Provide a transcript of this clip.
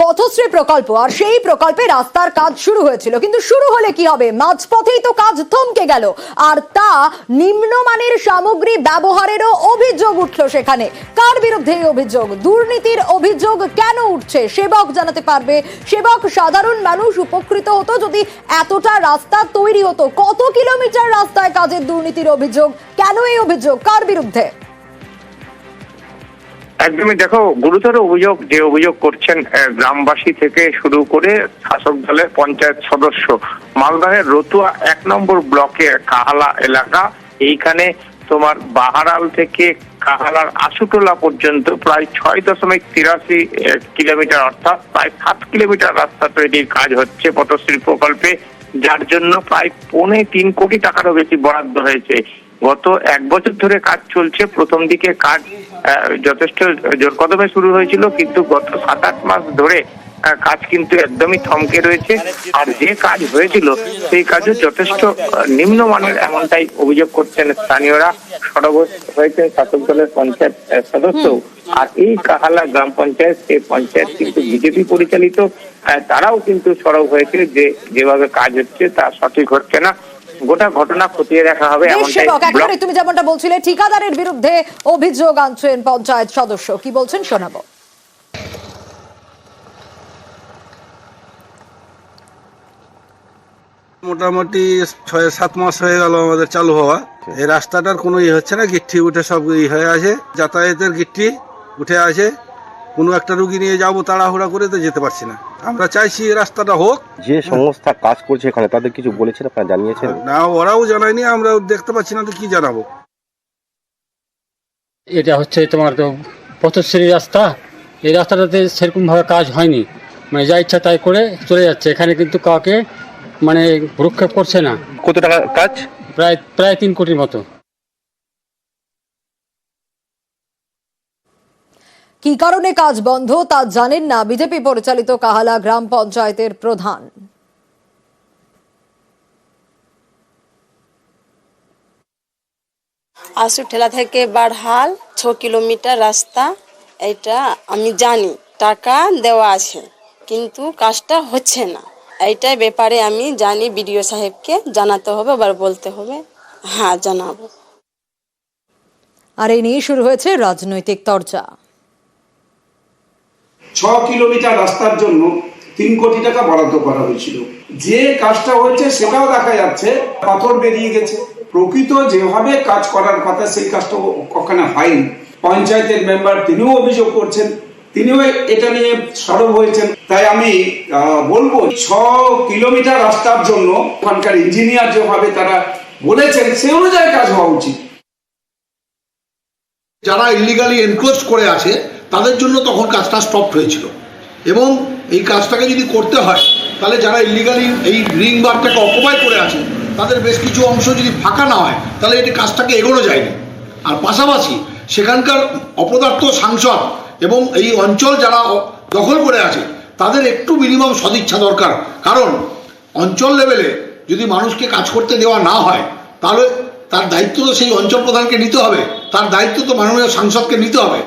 পথশ্রী প্রকল্প, আর সেই প্রকল্পে রাস্তার কাজ শুরু হয়েছিল, কিন্তু শুরু হলে কি হবে, মাঝপথেই তো কাজ থমকে গেল। আর তা নিম্নমানের সামগ্রী ব্যবহারেরও অভিযোগ উঠল সেখানে। কার বিরুদ্ধে এই অভিযোগ? দুর্নীতির অভিযোগ কেন উঠছে সেবক জানাতে পারবে। সেবক, সাধারণ মানুষ উপকৃত হতো যদি এতটা রাস্তা তৈরি হতো। কত কিলোমিটার রাস্তায় কাজের দুর্নীতির অভিযোগ, কেন এই অভিযোগ, কার বিরুদ্ধে? একদমই, দেখো, গুরুতর অভিযোগ যে অভিযোগ করছেন গ্রামবাসী থেকে শুরু করে শাসক দলের পঞ্চায়েত সদস্য। মালদহের রতুয়া 1 নম্বর ব্লকের কাহালা এলাকা, এইখানে তোমার বাহারাল থেকে কাহালার আশুটোলা পর্যন্ত প্রায় 6.83 কিলোমিটার, অর্থাৎ প্রায় 7 কিলোমিটার রাস্তা তৈরির কাজ হচ্ছে পথশ্রী প্রকল্পে, যার জন্য প্রায় 3.25 কোটি টাকারও বেশি বরাদ্দ হয়েছে। গত 1 বছর ধরে কাজ চলছে। প্রথম দিকে কাজ যথেষ্ট জোর কদমে শুরু হয়েছিল, কিন্তু গত 7-8 মাস ধরে কাজ কিন্তু একদমই থমকে রয়েছে। আর যে কাজ হয়েছিল সেই কাজও যথেষ্ট নিম্নমানের, এমনটাই অভিযোগ করছেন স্থানীয়রা। সরব হয়েছে শাসক দলের পঞ্চায়েত সদস্য। আর এই কাহালা গ্রাম পঞ্চায়েত, এই পঞ্চায়েত কিন্তু বিজেপি পরিচালিত, তারাও কিন্তু সরব হয়েছে যে যেভাবে কাজ হচ্ছে তা সঠিক হচ্ছে না। গোটা ঘটনা খতিয়ে দেখা হবে। তুমি যেমনটা বলছিলে, ঠিকাদারের বিরুদ্ধে অভিযোগ আনছেন পঞ্চায়েত সদস্য, কি বলছেন শোনাবো। মোটামুটি 6-7 মাস হয়ে গেল আমাদের চালু হওয়া। এই রাস্তাটার কোনো হচ্ছে না, গিট্টি উঠে সব হয়ে আছে, যাতায়াতের গিট্টি উঠে আছে। কোনো একটা রুগী নিয়ে যাবো তাড়াহুড়া করে তো যেতে পারছি না। আমরা চাইছি এই রাস্তাটা হোক। যে সংস্থা কাজ করছে এখানে তাদের কিছু বলেছেন, আপনারা জানিয়েছেন? না, ওরাও জানায়নি, আমরা দেখতে পাচ্ছি না, তো কি জানাবো। এটা হচ্ছে তোমার তো পথশ্রী রাস্তা, এই রাস্তাটাতে সেরকমভাবে কাজ হয়নি, মানে যা ইচ্ছা তাই করে চলে যাচ্ছে। এখানে কিন্তু কাউকে মানে ভ্রুক্ষেপ করছে না। কত টাকা কাজ? প্রায় 3 কোটির মতো। কি কারণে কাজ বন্ধ তা জানেন না বিজেপি পরিচালিত কাহালা গ্রাম পঞ্চায়েতের প্রধান। আশুঠেলা থেকে বারহাল 6 কিলোমিটার রাস্তা, এটা আমি জানি, টাকা দেওয়া আছে, কিন্তু কাজটা হচ্ছে না। এইটাই ব্যাপারে আমি জানি, বিডিও সাহেবকে জানাতে হবে, আবার বলতে হবে। হ্যাঁ, জানাবো। আর এই নিয়ে শুরু হয়েছে রাজনৈতিক চর্চা। 6 কিলোমিটার রাস্তার জন্য 3 কোটি টাকা বরাদ্দ করা হয়েছিল। যে কাজটা হয়েছে সেটাও দেখা যাচ্ছে পাথর বেরিয়ে গেছে। প্রকৃত যেভাবে কাজ করার কথা সেই কাজটা কখনো হয়নি। পঞ্চায়েতের মেম্বার তিনিও অভিযোগ করছেন, তিনিও এটা নিয়ে সরব হয়েছেন। তাই আমি বলবো 6 কিলোমিটার রাস্তার জন্য ওখানকার ইঞ্জিনিয়ার যেভাবে তারা বলেছেন সেই অনুযায়ী কাজ হওয়া উচিত। যারা ইলিগালি এনক্রোচ করে আছে তাদের জন্য তখন কাজটা স্টপ হয়েছিল, এবং এই কাজটাকে যদি করতে হয় তাহলে যারা ইলিগালি এই রিং বারটাকে অকুপাই করে আছে তাদের বেশ কিছু অংশ যদি ফাঁকা না হয় তাহলে এই কাজটাকে এগোনো যায়নি। আর পাশাপাশি সেখানকার অপদার্থ সাংসদ এবং এই অঞ্চল যারা দখল করে আছে তাদের একটু মিনিমাম সদিচ্ছা দরকার। কারণ অঞ্চল লেভেলে যদি মানুষকে কাজ করতে দেওয়া না হয় তাহলে তার দায়িত্ব তো সেই অঞ্চল প্রধানকে নিতে হবে, তার দায়িত্ব তো মাননীয় সাংসদকে নিতে হবে।